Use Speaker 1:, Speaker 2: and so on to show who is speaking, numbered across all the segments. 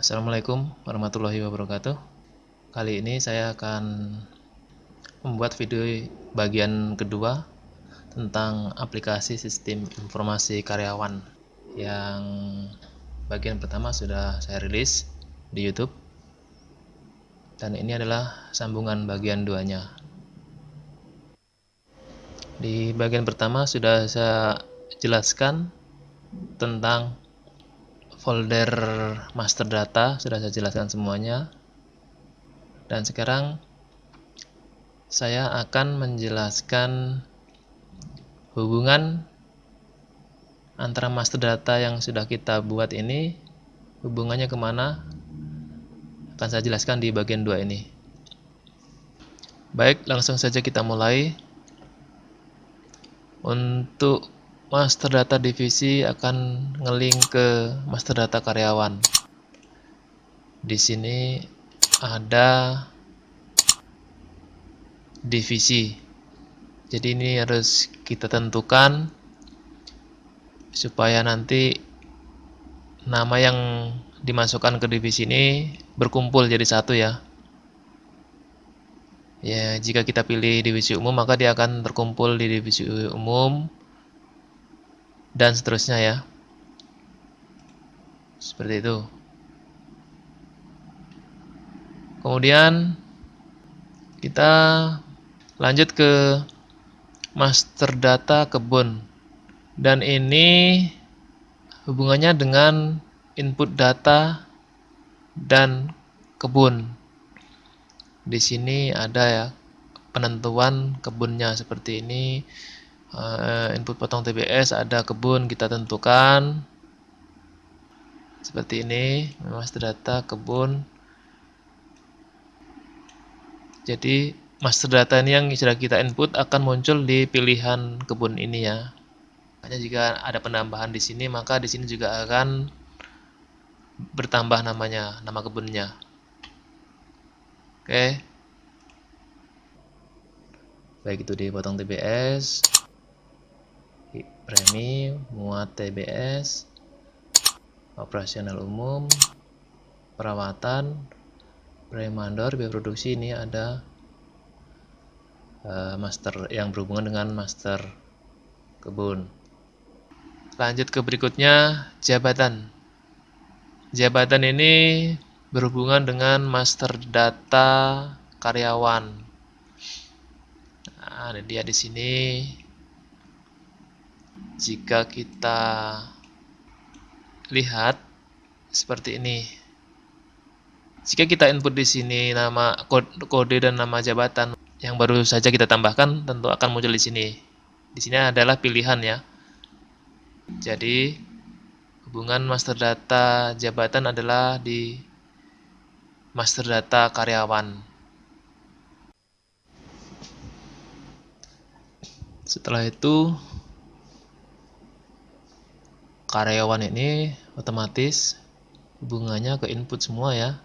Speaker 1: Assalamualaikum warahmatullahi wabarakatuh. Kali ini saya akan membuat video bagian kedua tentang aplikasi sistem informasi karyawan. Yang bagian pertama sudah saya rilis di YouTube, dan ini adalah sambungan bagian 2-nya. Di bagian pertama sudah saya jelaskan tentang folder master data, sudah saya jelaskan semuanya. Dan sekarang saya akan menjelaskan hubungan antara master data yang sudah kita buat ini, hubungannya kemana, akan saya jelaskan di bagian 2 ini. Baik, langsung saja kita mulai. Untuk master data divisi akan ngelink ke master data karyawan. Di sini ada divisi. Jadi ini harus kita tentukan supaya nanti nama yang dimasukkan ke divisi ini berkumpul jadi satu ya. Ya, jika kita pilih divisi umum maka dia akan terkumpul di divisi umum dan seterusnya ya. Seperti itu. Kemudian kita lanjut ke master data kebun. Dan ini hubungannya dengan input data dan kebun. Di sini ada ya penentuan kebunnya seperti ini. Input potong TBS, ada kebun kita tentukan seperti ini, master data kebun. Jadi master data ini yang sudah kita input akan muncul di pilihan kebun ini ya. Hanya jika ada penambahan di sini maka di sini juga akan bertambah namanya, nama kebunnya. Oke. Baik itu dipotong TBS, premi, muat TBS, operasional umum, perawatan, premi mandor, biaya produksi. Ini ada master yang berhubungan dengan master kebun. Lanjut ke berikutnya, jabatan. Jabatan ini berhubungan dengan master data karyawan. Nah, dia di sini. Jika kita lihat seperti ini. Jika kita input di sini nama kode dan nama jabatan yang baru saja kita tambahkan, tentu akan muncul di sini. Di sini adalah pilihan ya. Jadi hubungan master data jabatan adalah di master data karyawan. Setelah itu karyawan ini otomatis hubungannya ke input semua ya.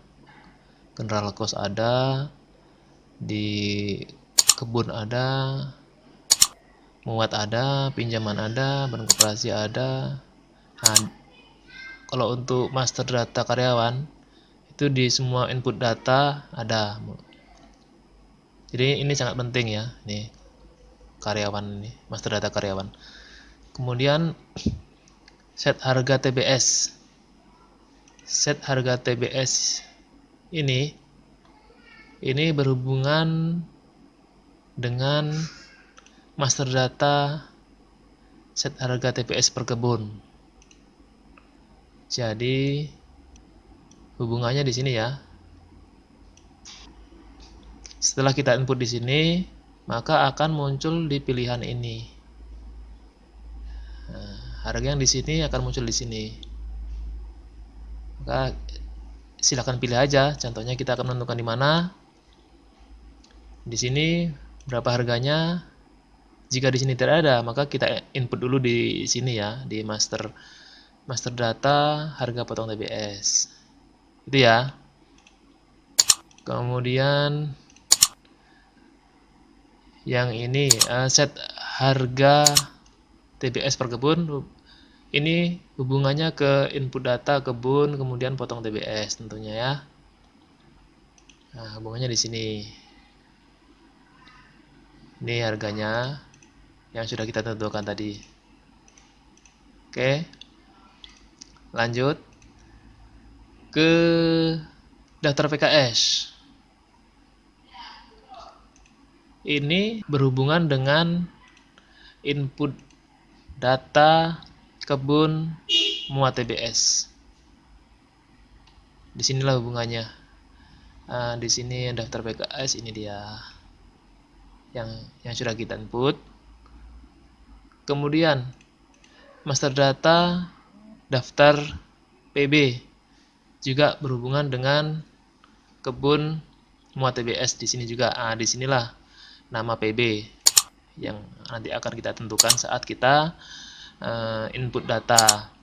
Speaker 1: General cost ada, di kebun ada, muat ada, pinjaman ada, bank koperasi ada. Nah, kalau untuk master data karyawan itu di semua input data ada. Jadi ini sangat penting ya, nih karyawan ini, master data karyawan. Kemudian set harga TBS. Set harga TBS ini berhubungan dengan master data set harga TBS per kebun. Jadi hubungannya di sini ya. Setelah kita input di sini, maka akan muncul di pilihan ini. Nah, harga yang di sini akan muncul di sini. Maka silakan pilih aja. Contohnya kita akan menentukan di mana. Di sini berapa harganya. Jika di sini tidak ada, maka kita input dulu di sini ya, di master data harga potong TBS. Itu ya. Kemudian yang ini set harga TBS per kebun. Ini hubungannya ke input data kebun, kemudian potong TBS tentunya ya. Nah, hubungannya di sini. Ini harganya yang sudah kita tentukan tadi. Oke, lanjut ke daftar PKS. Ini berhubungan dengan input data kebun muat TBS. Disinilah hubungannya. Nah, di sini daftar PKS, ini dia yang sudah kita input. Kemudian master data daftar PB juga berhubungan dengan kebun muat TBS di sini juga. Nah, disinilah nama PB yang nanti akan kita tentukan saat kita input data.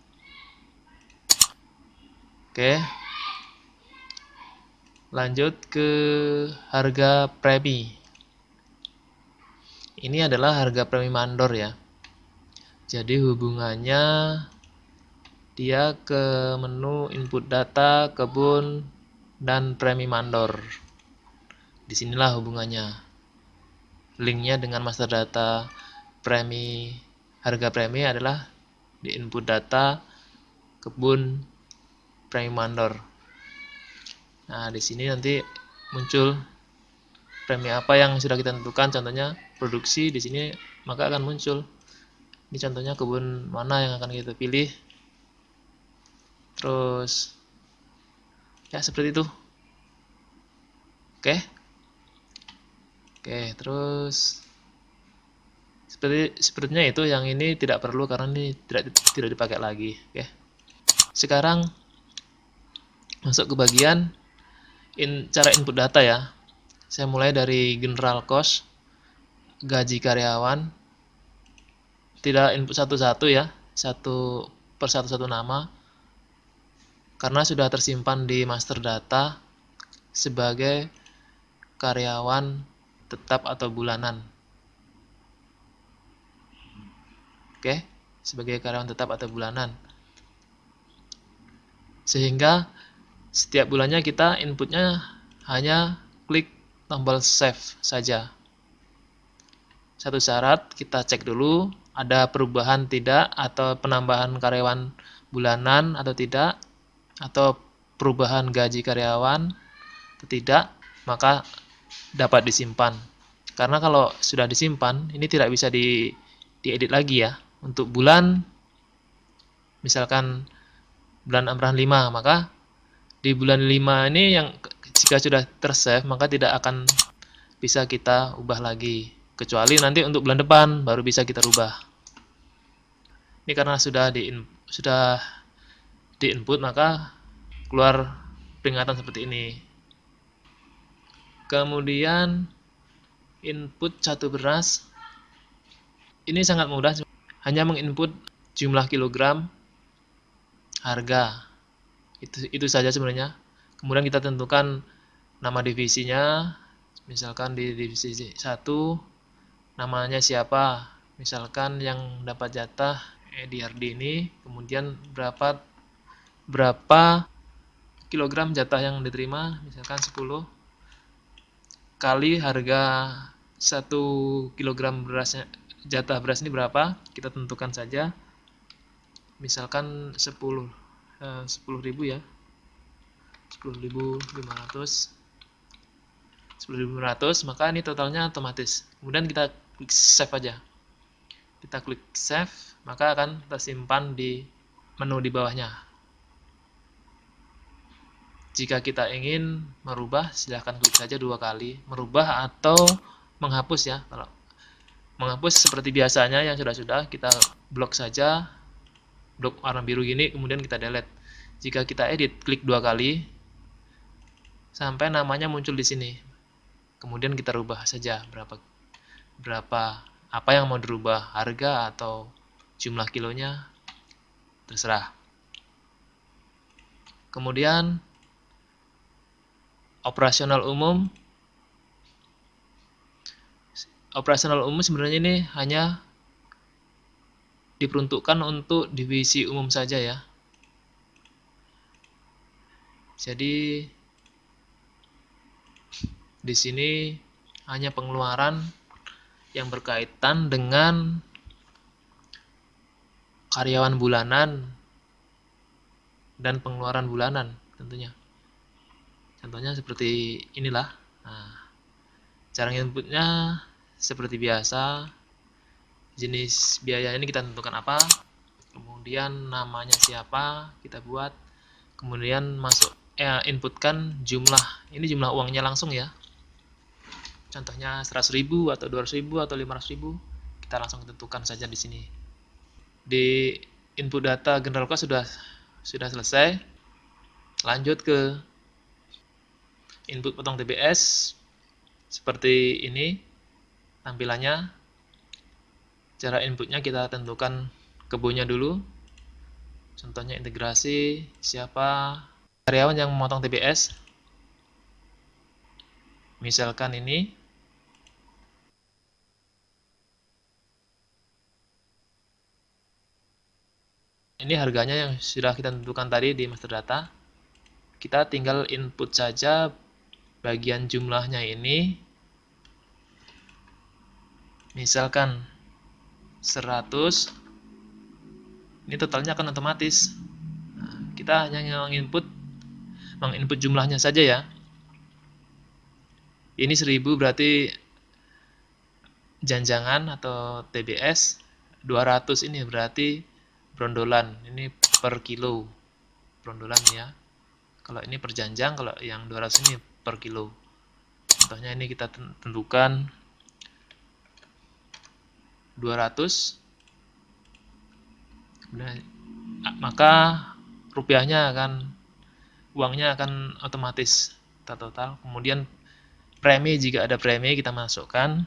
Speaker 1: Oke, lanjut ke harga premi. Ini adalah harga premi mandor ya. Jadi hubungannya dia ke menu input data, kebun, dan premi mandor. Disinilah hubungannya. Linknya dengan master data premi, harga premi adalah di input data, kebun, premi mandor. Nah, di sini nanti muncul premi apa yang sudah kita tentukan, contohnya produksi, di sini maka akan muncul. Ini contohnya kebun mana yang akan kita pilih. Terus ya seperti itu. Oke. Oke, terus sepertinya itu, yang ini tidak perlu karena ini tidak dipakai lagi. Oke. Sekarang masuk ke bagian cara input data ya. Saya mulai dari general cost, gaji karyawan. Tidak input satu-satu ya, satu per satu nama, karena sudah tersimpan di master data sebagai karyawan tetap atau bulanan. Oke, sebagai karyawan tetap atau bulanan. Sehingga setiap bulannya kita inputnya hanya klik tombol save saja. Satu syarat, kita cek dulu ada perubahan tidak, atau penambahan karyawan bulanan atau tidak, atau perubahan gaji karyawan atau tidak, maka dapat disimpan. Karena kalau sudah disimpan, ini tidak bisa diedit lagi ya. Untuk bulan, misalkan bulan Amran 5, maka di bulan 5 ini yang jika sudah tersave, maka tidak akan bisa kita ubah lagi. Kecuali nanti untuk bulan depan baru bisa kita rubah. Ini karena sudah di input, maka keluar peringatan seperti ini. Kemudian input satu beras. Ini sangat mudah, hanya menginput jumlah kilogram, harga. Itu saja sebenarnya. Kemudian kita tentukan nama divisinya. Misalkan di divisi 1 namanya siapa, misalkan yang dapat jatah DRD ini, kemudian berapa kilogram jatah yang diterima, misalkan 10 kali harga 1 kilogram berasnya, jatah beras ini berapa, kita tentukan saja, misalkan 10.000 ya, 10.500, maka ini totalnya otomatis. Kemudian kita klik save aja. Kita klik save, maka akan tersimpan di menu di bawahnya. Jika kita ingin merubah, silahkan klik saja 2 kali, merubah atau menghapus ya. Kalau menghapus seperti biasanya yang sudah kita blok saja, blok warna biru gini, kemudian kita delete. Jika kita edit, klik 2 kali sampai namanya muncul di sini. Kemudian kita rubah saja apa yang mau dirubah, harga atau jumlah kilonya, terserah. Kemudian operasional umum. Operasional umum sebenarnya ini hanya diperuntukkan untuk divisi umum saja ya. Jadi di sini hanya pengeluaran yang berkaitan dengan karyawan bulanan dan pengeluaran bulanan tentunya. Contohnya seperti inilah. Nah, cara inputnya seperti biasa. Jenis biaya ini kita tentukan apa, kemudian namanya siapa kita buat, kemudian masuk inputkan jumlah. Ini jumlah uangnya langsung ya. Contohnya 100.000 atau 200.000 atau 500.000, kita langsung tentukan saja di sini. Di input data general cost sudah selesai. Lanjut ke input potong TBS. Seperti ini tampilannya. Cara inputnya kita tentukan kebunnya dulu. Contohnya integrasi, siapa karyawan yang memotong TBS. Misalkan ini. Ini harganya yang sudah kita tentukan tadi di master data. Kita tinggal input saja bagian jumlahnya ini. Misalkan 100. Ini totalnya akan otomatis. Nah, kita hanya menginput jumlahnya saja ya. Ini 1000 berarti janjangan atau TBS. 200 ini berarti brondolan. Ini per kilo brondolan ya. Kalau ini per janjang, kalau yang 200 ini per kilo. Contohnya ini kita tentukan 200. Maka uangnya akan otomatis total. Kemudian premi, jika ada premi kita masukkan.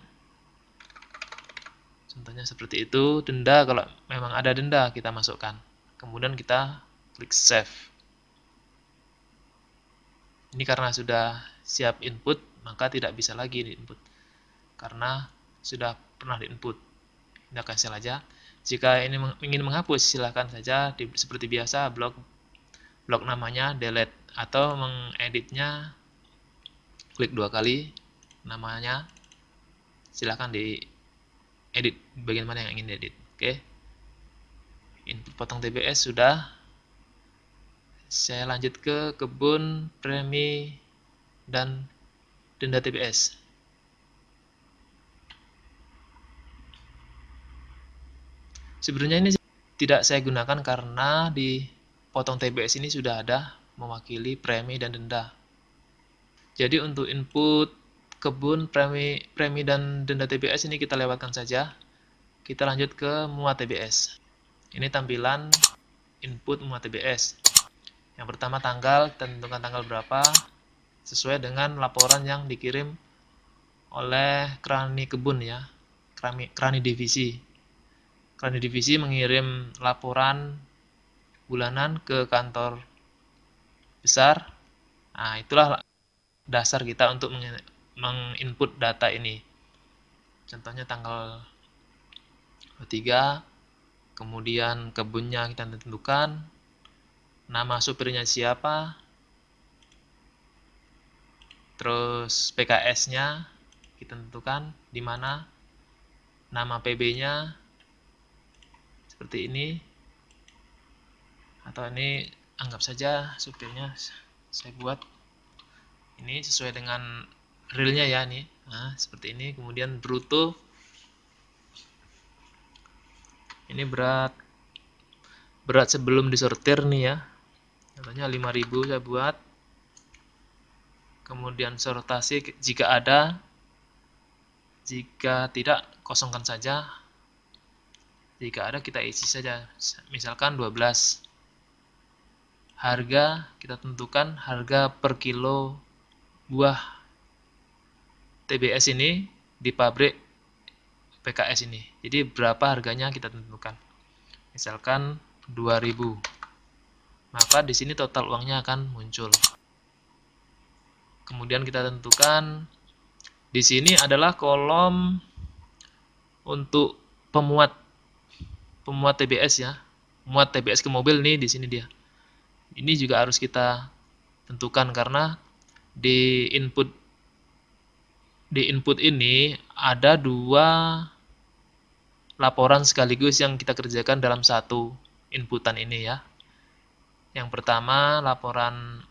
Speaker 1: Contohnya seperti itu. Denda, kalau memang ada denda kita masukkan. Kemudian kita klik save. Ini karena sudah siap input, maka tidak bisa lagi diinput karena sudah pernah diinput. Ini cancel aja. Jika ini ingin menghapus, silahkan saja seperti biasa blok namanya delete, atau mengeditnya klik 2 kali namanya. Silahkan di edit bagian mana yang ingin diedit. Oke. Input potong TBS sudah. Saya lanjut ke kebun, premi, dan denda TBS. Sebenarnya ini tidak saya gunakan karena di potong TBS ini sudah ada mewakili premi dan denda. Jadi untuk input kebun, premi dan denda TBS ini kita lewatkan saja. Kita lanjut ke muat TBS. Ini tampilan input muat TBS. Yang pertama tanggal, tentukan tanggal berapa sesuai dengan laporan yang dikirim oleh krani kebun ya, krani divisi. Krani divisi mengirim laporan bulanan ke kantor besar. Nah, itulah dasar kita untuk menginput data ini. Contohnya tanggal 23, kemudian kebunnya kita tentukan, nama supirnya siapa, terus PKS-nya kita tentukan di mana, nama PB-nya seperti ini, atau ini anggap saja supirnya saya buat ini sesuai dengan realnya ya nih. Nah, seperti ini. Kemudian bruto, ini berat sebelum disortir nih ya, contohnya 5.000 saya buat. Kemudian sortasi jika ada, jika tidak kosongkan saja, jika ada kita isi saja, misalkan 12. Harga kita tentukan harga per kilo buah TBS ini di pabrik PKS ini. Jadi berapa harganya kita tentukan. Misalkan 2.000. Maka di sini total uangnya akan muncul. Kemudian kita tentukan di sini adalah kolom untuk pemuat. pemuat TBS ya, muat TBS ke mobil nih, di sini dia. Ini juga harus kita tentukan karena di input ini ada dua laporan sekaligus yang kita kerjakan dalam satu inputan ini ya. Yang pertama laporan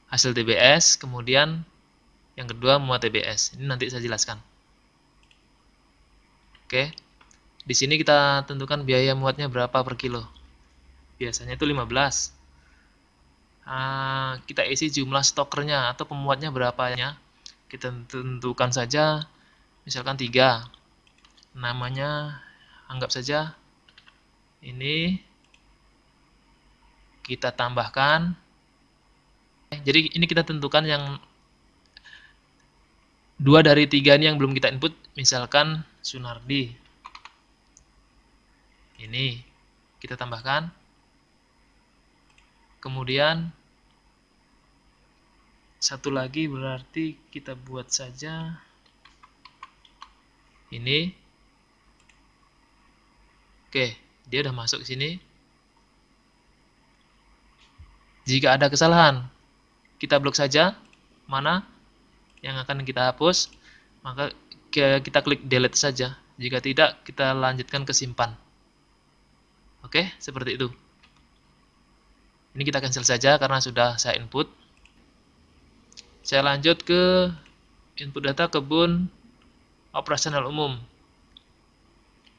Speaker 1: hasil TBS, kemudian yang kedua muat TBS. Ini nanti saya jelaskan. Oke. Di sini kita tentukan biaya muatnya berapa per kilo. Biasanya itu 15. Kita isi jumlah stokernya atau pemuatnya berapanya. Kita tentukan saja misalkan 3. Namanya anggap saja ini, kita tambahkan. Jadi ini kita tentukan yang 2 dari 3 ini yang belum kita input, misalkan Sunardi. Ini kita tambahkan. Kemudian satu lagi berarti kita buat saja ini. Oke, dia udah masuk ke sini. Jika ada kesalahan, kita blok saja mana yang akan kita hapus, maka kita klik delete saja. Jika tidak, kita lanjutkan ke simpan. Oke, seperti itu. Ini kita cancel saja karena sudah saya input. Saya lanjut ke input data kebun operasional umum.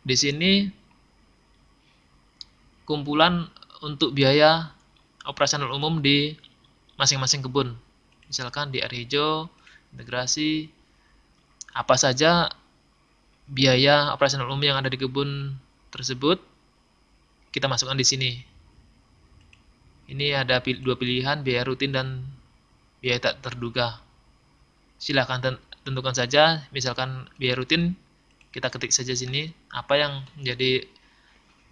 Speaker 1: Di sini kumpulan untuk biaya operasional umum di masing-masing kebun. Misalkan di air hijau, integrasi, apa saja biaya operasional umum yang ada di kebun tersebut, kita masukkan di sini. Ini ada dua pilihan, biaya rutin dan biaya tak terduga. Silahkan tentukan saja, misalkan biaya rutin, kita ketik saja sini, apa yang menjadi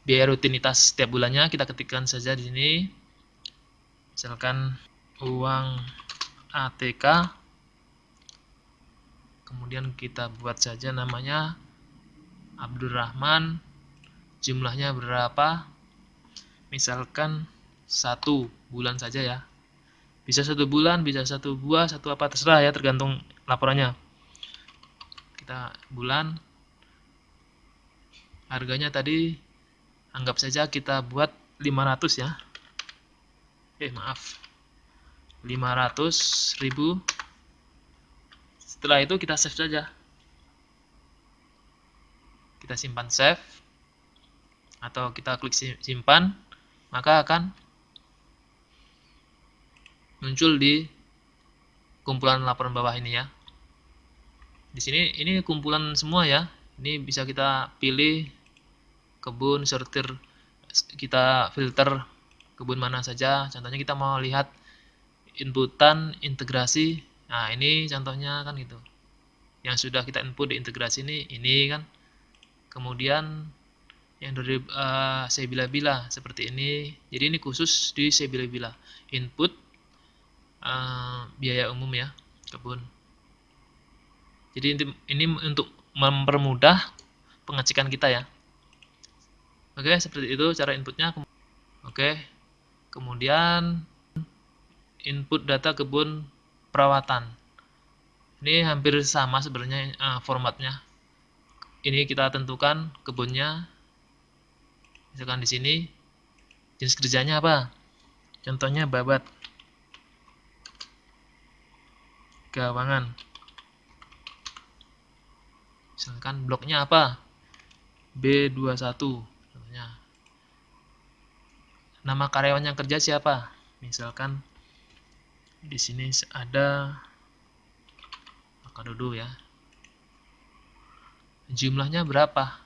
Speaker 1: biaya rutinitas setiap bulannya, kita ketikkan saja di sini. Misalkan uang ATK, kemudian kita buat saja namanya Abdurrahman, jumlahnya berapa, misalkan 1 bulan saja ya. Bisa 1 bulan, bisa 1 buah, 1 apa, terserah ya, tergantung laporannya. Kita bulan, harganya tadi anggap saja kita buat 500 ya. Maaf, 500.000. Setelah itu kita save saja. Kita simpan save, atau kita klik simpan, maka akan muncul di kumpulan laporan bawah ini ya. Di sini ini kumpulan semua ya. Ini bisa kita pilih kebun, sortir, kita filter kebun mana saja. Contohnya kita mau lihat inputan integrasi. Nah, ini contohnya kan gitu. Yang sudah kita input di integrasi ini kan. Kemudian yang dari sebila-bila seperti ini. Jadi ini khusus di sebila-bila. Input biaya umum ya, kebun. Jadi ini untuk mempermudah pengecekan kita ya. Oke, seperti itu cara inputnya. Oke, kemudian input data kebun perawatan. Ini hampir sama sebenarnya formatnya. Ini kita tentukan kebunnya. Misalkan di sini jenis kerjanya apa? Contohnya babat, gawangan. Misalkan bloknya apa? B21 contohnya. Nama karyawan yang kerja siapa? Misalkan di sini ada Dodo ya. Jumlahnya berapa?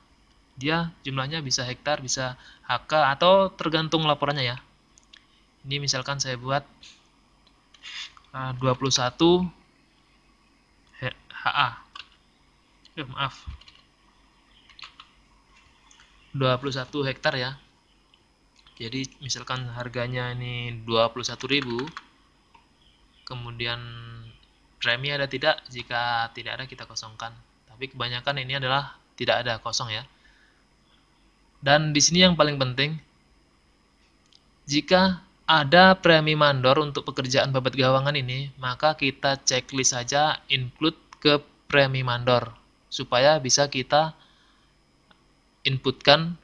Speaker 1: Dia jumlahnya bisa hektar, bisa HK, atau tergantung laporannya ya. Ini misalkan saya buat 21 HA. Maaf. 21 hektar ya. Jadi misalkan harganya ini 21.000. Kemudian premi ada tidak? Jika tidak ada kita kosongkan. Tapi kebanyakan ini adalah tidak ada, kosong ya. Dan di sini yang paling penting, jika ada premi mandor untuk pekerjaan babat gawangan ini, maka kita checklist saja include ke premi mandor supaya bisa kita inputkan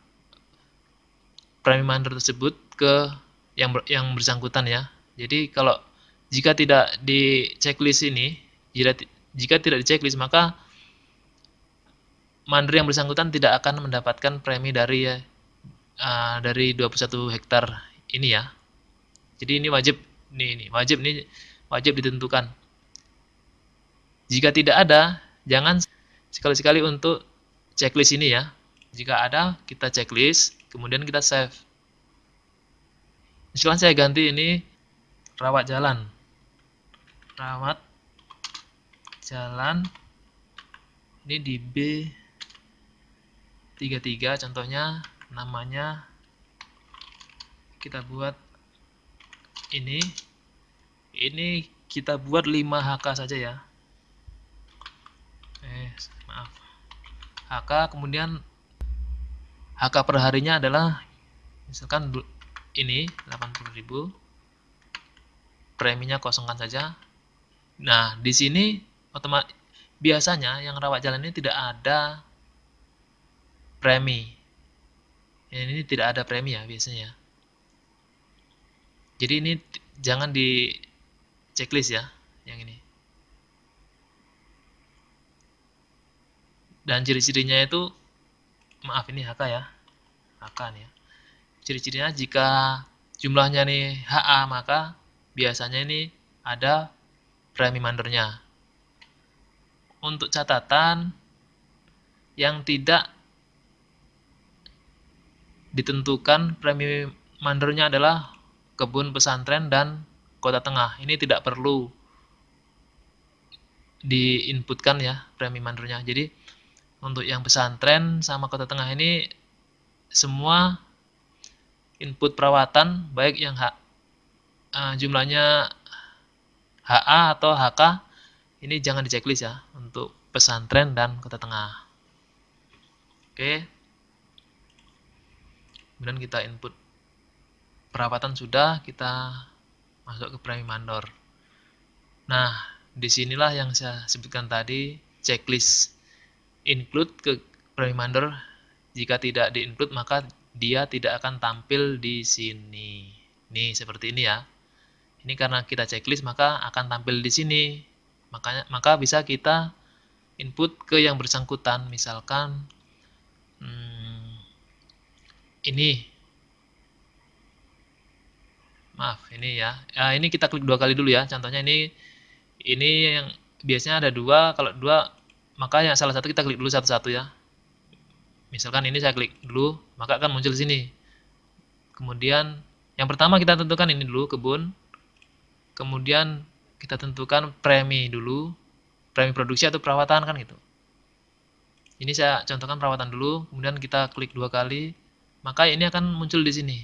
Speaker 1: premi mandor tersebut ke yang bersangkutan ya. Jadi kalau jika tidak di checklist ini, jika tidak di checklist maka mandor yang bersangkutan tidak akan mendapatkan premi dari 21 hektar ini ya. Jadi ini wajib wajib ditentukan. Jika tidak ada, jangan sekali-sekali untuk checklist ini ya. Jika ada, kita checklist, kemudian kita save. Misalkan saya ganti ini rawat jalan. Rawat jalan ini di B33 contohnya, namanya kita buat ini kita buat 5 HK saja ya. Maaf. HK, kemudian HK per harinya adalah misalkan ini 80.000. Preminya kosongkan saja. Nah, di sini biasanya yang rawat jalan ini tidak ada premi. Ini tidak ada premi ya biasanya. Jadi ini jangan di checklist ya, yang ini. Dan ciri-cirinya itu, maaf ini HK ya, HK nih ya. Ciri-cirinya jika jumlahnya nih HA, maka biasanya ini ada premi mandornya. Untuk catatan, yang tidak ditentukan premi mandornya adalah kebun pesantren dan kota tengah. Ini tidak perlu diinputkan ya premi mandornya. Jadi untuk yang pesantren sama kota tengah ini semua input perawatan baik yang jumlahnya HA atau HK ini jangan di checklist ya untuk pesantren dan kota tengah. Oke. Kemudian kita input perawatan sudah, kita masuk ke premi mandor. Nah, disinilah yang saya sebutkan tadi, checklist include ke premi mandor. Jika tidak di-include maka dia tidak akan tampil di sini. Nih seperti ini ya. Ini karena kita checklist maka akan tampil di sini. Maka bisa kita input ke yang bersangkutan. Misalkan ini. Maaf, ini ya. Ini kita klik 2 kali dulu ya. Contohnya ini yang biasanya ada 2. Kalau 2 maka yang salah satu kita klik dulu satu-satu ya. Misalkan ini saya klik dulu, maka akan muncul di sini. Kemudian yang pertama kita tentukan ini dulu kebun. Kemudian kita tentukan premi dulu, premi produksi atau perawatan kan gitu. Ini saya contohkan perawatan dulu, kemudian kita klik 2 kali, maka ini akan muncul di sini.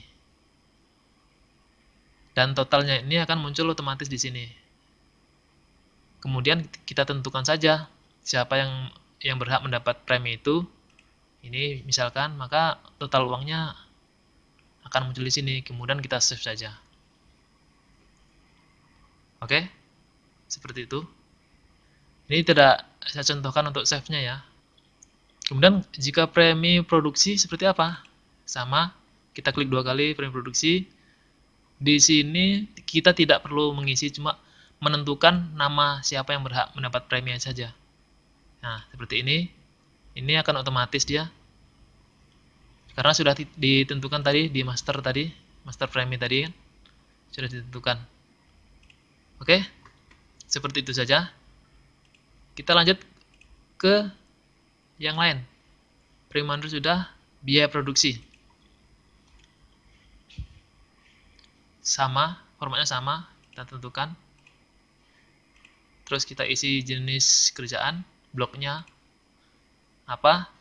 Speaker 1: Dan totalnya ini akan muncul otomatis di sini. Kemudian kita tentukan saja siapa yang berhak mendapat premi itu. Ini misalkan, maka total uangnya akan muncul di sini. Kemudian kita save saja. Oke, seperti itu. Ini tidak saya contohkan untuk save-nya ya. Kemudian jika premi produksi seperti apa? Sama, kita klik 2 kali premi produksi. Di sini kita tidak perlu mengisi, cuma menentukan nama siapa yang berhak mendapat premi saja. Nah, seperti ini. Ini akan otomatis dia. Karena sudah ditentukan tadi di master premi tadi kan. Sudah ditentukan. Oke. Seperti itu saja. Kita lanjut ke yang lain. Premi mandor sudah, biaya produksi. Sama, formatnya sama, kita tentukan. Terus kita isi jenis kerjaan, bloknya apa.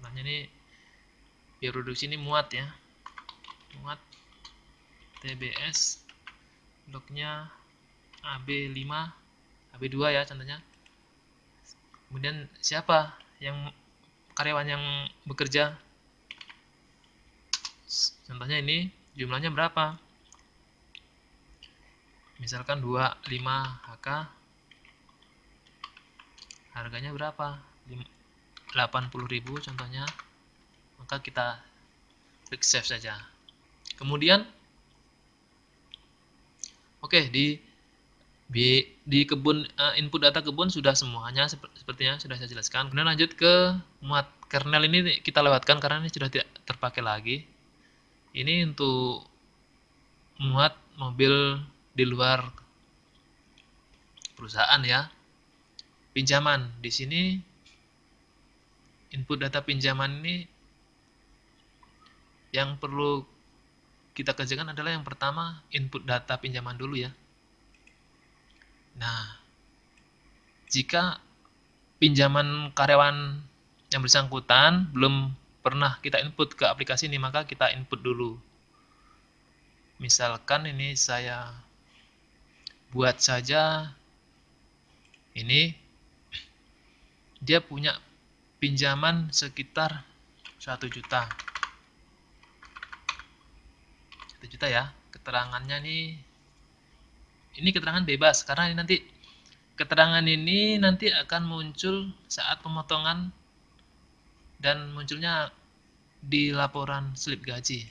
Speaker 1: Namanya ini biaya produksi ini muat ya. Muat TBS, bloknya AB5, AB2 ya contohnya. Kemudian siapa yang karyawan yang bekerja. Contohnya ini jumlahnya berapa? Misalkan 25 HK, harganya berapa? 80.000 contohnya. Maka kita klik save saja. Kemudian oke, di kebun input data kebun sudah semuanya sepertinya sudah saya jelaskan. Kemudian lanjut ke muat kernel, ini kita lewatkan karena ini sudah tidak terpakai lagi. Ini untuk muat mobil di luar perusahaan ya. Pinjaman di sini, input data pinjaman ini yang perlu kita kerjakan adalah yang pertama input data pinjaman dulu ya. Nah, jika pinjaman karyawan yang bersangkutan belum pernah kita input ke aplikasi ini, maka kita input dulu. Misalkan ini saya buat saja, ini dia punya pinjaman sekitar 1 juta. 1 juta ya. Keterangannya nih, ini keterangan bebas karena ini nanti keterangan ini nanti akan muncul saat pemotongan dan munculnya di laporan slip gaji.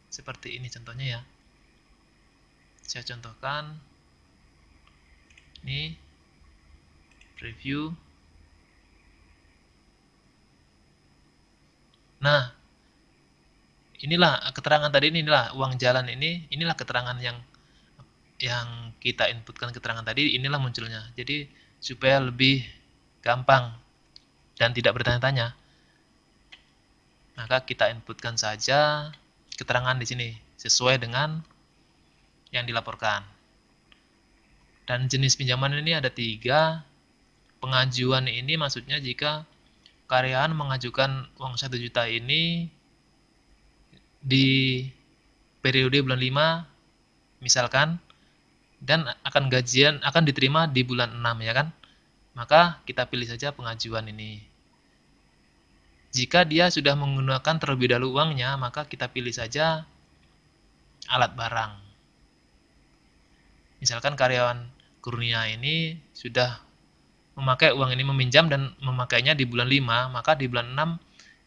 Speaker 1: Seperti ini contohnya ya. Saya contohkan. Ini preview. Nah, inilah keterangan tadi, inilah uang jalan ini, inilah keterangan yang kita inputkan keterangan tadi, inilah munculnya. Jadi supaya lebih gampang dan tidak bertanya-tanya, maka kita inputkan saja keterangan di sini sesuai dengan yang dilaporkan. Dan jenis pinjaman ini ada 3. Pengajuan ini maksudnya jika karyawan mengajukan uang 1 juta ini di periode bulan 5 misalkan, dan akan diterima di bulan 6 ya kan, maka kita pilih saja pengajuan ini. Jika dia sudah menggunakan terlebih dahulu uangnya, maka kita pilih saja alat barang. Misalkan karyawan Kurnia ini sudah memakai uang ini, meminjam dan memakainya di bulan 5, maka di bulan 6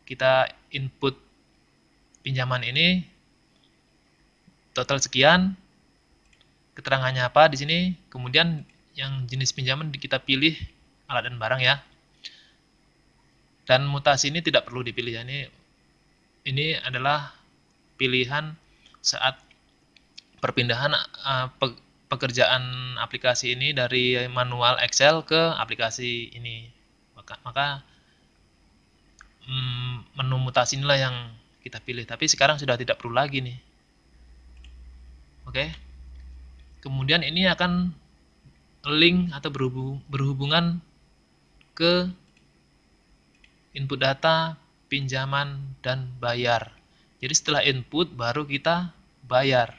Speaker 1: kita input pinjaman ini total sekian, keterangannya apa di sini, kemudian yang jenis pinjaman kita pilih alat dan barang ya. Dan mutasi ini tidak perlu dipilih ya, ini adalah pilihan saat perpindahan pekerjaan aplikasi ini dari manual Excel ke aplikasi ini. Maka menu mutasi inilah yang kita pilih, tapi sekarang sudah tidak perlu lagi nih. Oke. Kemudian ini akan link atau berhubungan ke input data, pinjaman, dan bayar. Jadi setelah input baru kita bayar.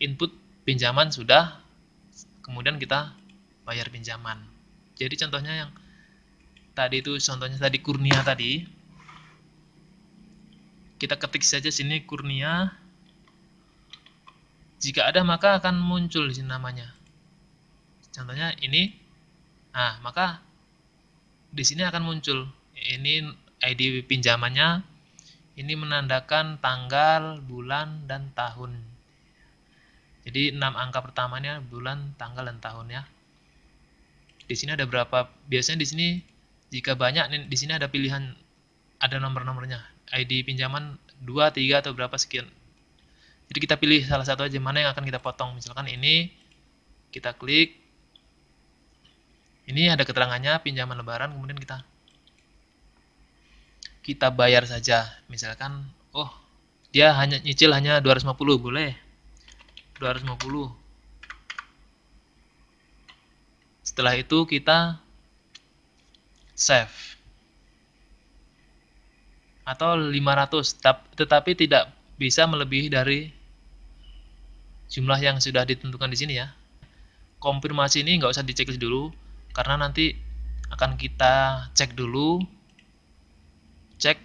Speaker 1: Input pinjaman sudah, kemudian kita bayar pinjaman. Jadi contohnya yang tadi itu, contohnya tadi Kurnia tadi, kita ketik saja sini Kurnia. Jika ada maka akan muncul di sini namanya. Contohnya ini. Nah, maka di sini akan muncul ini ID pinjamannya. Ini menandakan tanggal, bulan, dan tahun. Jadi 6 angka pertamanya bulan, tanggal, dan tahun ya. Di sini ada berapa? Biasanya di sini jika banyak, di sini ada pilihan, ada nomor-nomornya. ID pinjaman 2, 3 atau berapa sekian. Jadi kita pilih salah satu aja, mana yang akan kita potong. Misalkan ini, kita klik. Ini ada keterangannya pinjaman lebaran, kemudian kita bayar saja. Misalkan, oh, dia nyicil hanya 250, boleh. 250. Setelah itu kita save. Atau 500, tetapi tidak bisa melebihi dari jumlah yang sudah ditentukan di sini ya. Konfirmasi ini nggak usah dicek dulu, karena nanti akan kita cek dulu cek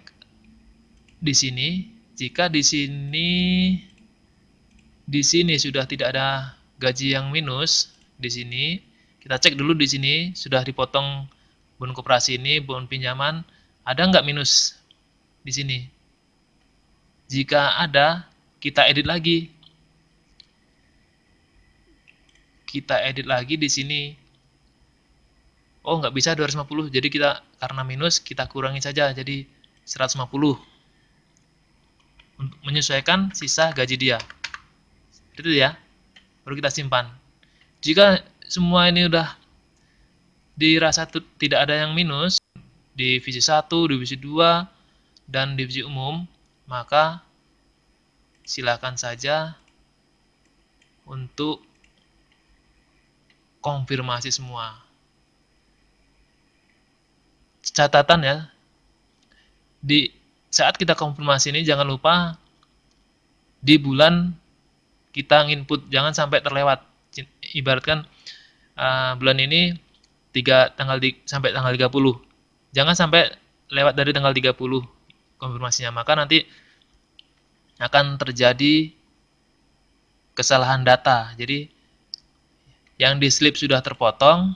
Speaker 1: di sini. Jika di sini sudah tidak ada gaji yang minus, di sini kita cek dulu, di sini sudah dipotong bon koperasi ini, bon pinjaman, ada nggak minus di sini? Jika ada, kita edit lagi. Kita edit lagi di sini. Oh, nggak bisa 250, jadi kita karena minus kita kurangi saja jadi 150 untuk menyesuaikan sisa gaji dia. Itu ya. Baru kita simpan. Jika semua ini udah dirasa tidak ada yang minus, divisi 1, divisi 2, dan divisi umum, maka silakan saja untuk konfirmasi semua. Catatan ya, di saat kita konfirmasi ini jangan lupa di bulan kita input, jangan sampai terlewat. Ibaratkan bulan ini sampai tanggal 30. Jangan sampai lewat dari tanggal 30 konfirmasinya, maka nanti akan terjadi kesalahan data. Jadi yang di slip sudah terpotong,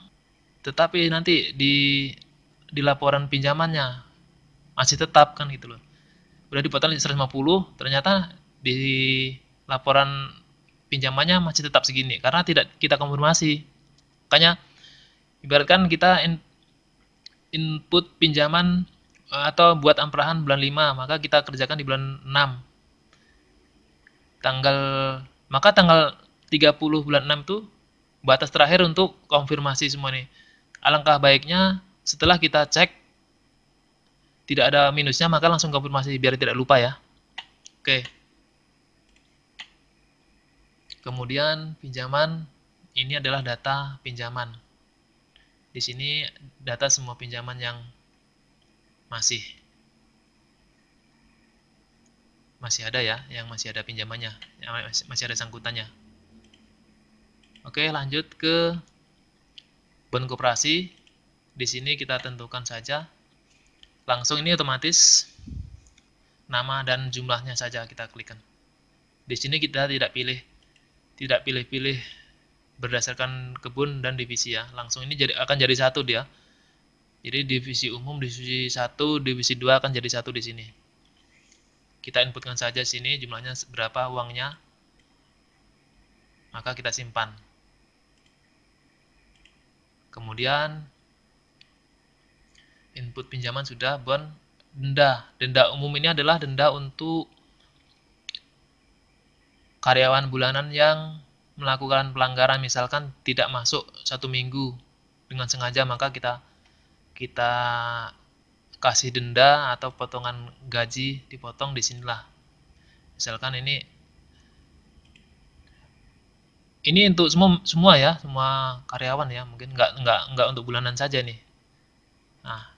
Speaker 1: tetapi nanti di laporan pinjamannya masih tetap kan gitu loh. Udah dipotong 150, ternyata di laporan pinjamannya masih tetap segini karena tidak kita konfirmasi. Makanya ibaratkan kita input pinjaman atau buat amprahan bulan 5, maka kita kerjakan di bulan 6. Maka tanggal 30 bulan 6 itu batas terakhir untuk konfirmasi semua nih. Alangkah baiknya setelah kita cek tidak ada minusnya, maka langsung konfirmasi biar tidak lupa ya. Oke. Kemudian pinjaman, ini adalah data pinjaman. Di sini data semua pinjaman yang masih ada ya, yang masih ada pinjamannya, yang masih ada sangkutannya. Oke, lanjut ke bon koperasi. Di sini kita tentukan saja. Langsung ini otomatis nama dan jumlahnya saja kita klikkan. Di sini kita tidak pilih berdasarkan kebun dan divisi ya. Langsung ini akan jadi satu dia. Jadi divisi umum, divisi 1, divisi 2 akan jadi satu di sini. Kita inputkan saja sini jumlahnya berapa uangnya. Maka kita simpan. Kemudian input pinjaman sudah, bon denda. Denda umum ini adalah denda untuk karyawan bulanan yang melakukan pelanggaran, misalkan tidak masuk 1 minggu dengan sengaja, maka kita kasih denda atau potongan gaji dipotong di sinilah. Misalkan ini untuk semua ya, semua karyawan ya, mungkin nggak untuk bulanan saja nih. Nah,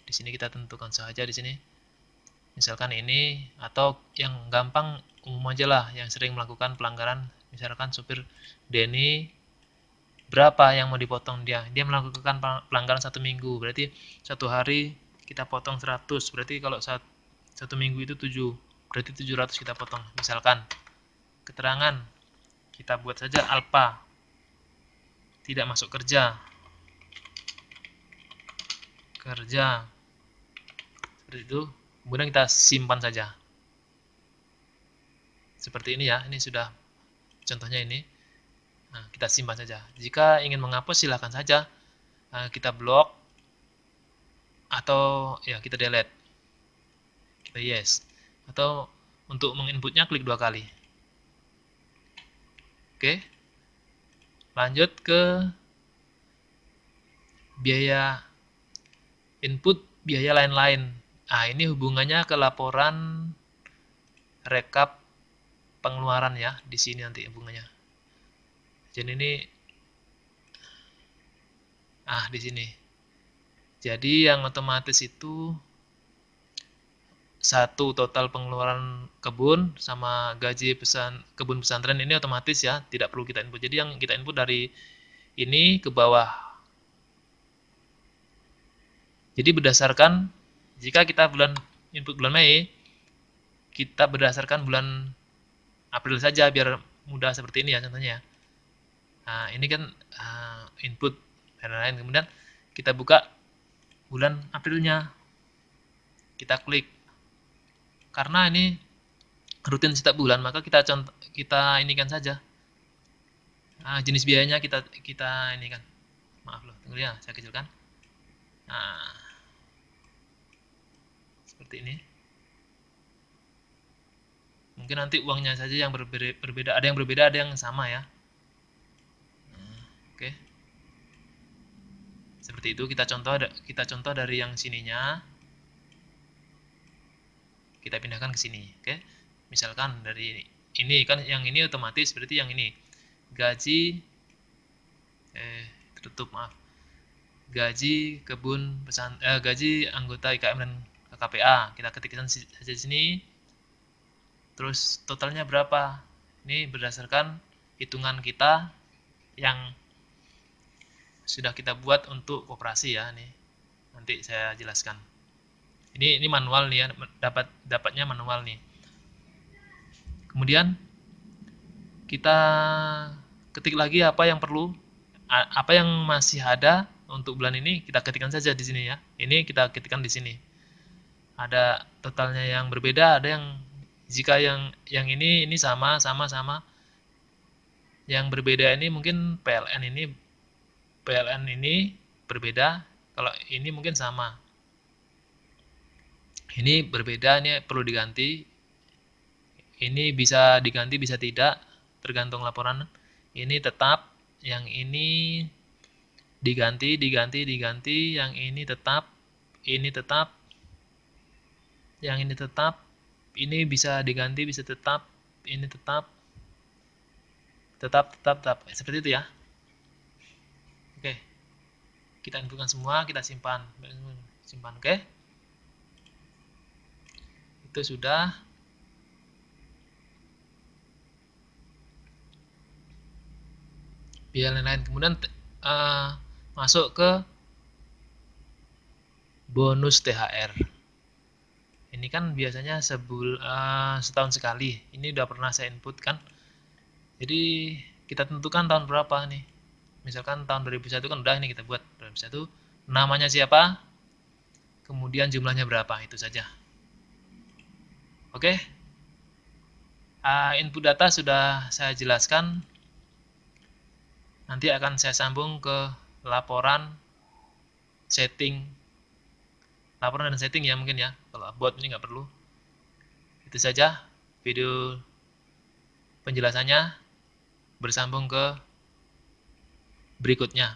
Speaker 1: di sini kita tentukan saja di sini. Misalkan ini, atau yang gampang umum aja lah, yang sering melakukan pelanggaran, misalkan supir Denny, berapa yang mau dipotong dia melakukan pelanggaran 1 minggu, berarti 1 hari kita potong 100, berarti kalau 1 minggu itu 7, berarti 700 kita potong. Misalkan keterangan kita buat saja alpha, tidak masuk kerja, seperti itu. Kemudian kita simpan saja seperti ini ya. Ini sudah contohnya ini. Nah, kita simpan saja. Jika ingin menghapus silahkan saja kita blok atau ya kita delete, kita yes, atau untuk menginputnya klik 2 kali. Oke, lanjut ke biaya input, biaya lain-lain. Nah, ini hubungannya ke laporan rekap pengeluaran ya, di sini nanti hubungannya. Jadi ini di sini. Jadi yang otomatis itu 1 total pengeluaran kebun sama gaji kebun pesantren ini otomatis ya, tidak perlu kita input. Jadi yang kita input dari ini ke bawah. Jadi berdasarkan jika kita bulan input bulan Mei, kita berdasarkan bulan April saja biar mudah seperti ini ya contohnya. Nah, ini kan input dan lain-lain. Kemudian kita buka bulan Aprilnya. Kita klik. Karena ini rutin setiap bulan, maka kita inikan saja. Jenis biayanya kita inikan. Maaf loh, tunggu ya, saya kecilkan. Nah, seperti ini. Mungkin nanti uangnya saja yang berbeda, ada yang berbeda, ada yang sama ya. Oke. Seperti itu kita contoh dari yang sininya. Kita pindahkan ke sini, oke. Misalkan dari ini kan yang ini otomatis berarti yang ini gaji tutup maaf. Gaji gaji anggota IKM dan KKPA. Kita ketikkan saja di sini. Terus totalnya berapa? Ini berdasarkan hitungan kita yang sudah kita buat untuk koperasi ya nih. Nanti saya jelaskan. Ini manual nih ya, dapatnya manual nih. Kemudian kita ketik lagi apa yang perlu, apa yang masih ada untuk bulan ini kita ketikkan saja di sini ya. Ini kita ketikkan di sini. Ada totalnya yang berbeda, ada yang jika yang ini sama. Yang berbeda ini mungkin PLN ini berbeda, kalau ini mungkin sama. Ini berbeda, ini perlu diganti. Ini bisa diganti, bisa tidak, tergantung laporan. Ini tetap, yang ini diganti, yang ini tetap, yang ini tetap, ini bisa diganti, bisa tetap, ini tetap, seperti itu ya. Oke, kita inputkan semua, kita simpan, oke. Itu sudah. Biaya lain-lain. Kemudian masuk ke bonus THR. Ini kan biasanya setahun sekali. Ini udah pernah saya input kan. Jadi kita tentukan tahun berapa nih. Misalkan tahun 2001 kan udah ini kita buat 2001. Namanya siapa? Kemudian jumlahnya berapa, itu saja. Oke. Input data sudah saya jelaskan. Nanti akan saya sambung ke laporan dan setting ya mungkin ya. Kalau buat ini nggak perlu. Itu saja video penjelasannya. Bersambung ke berikutnya.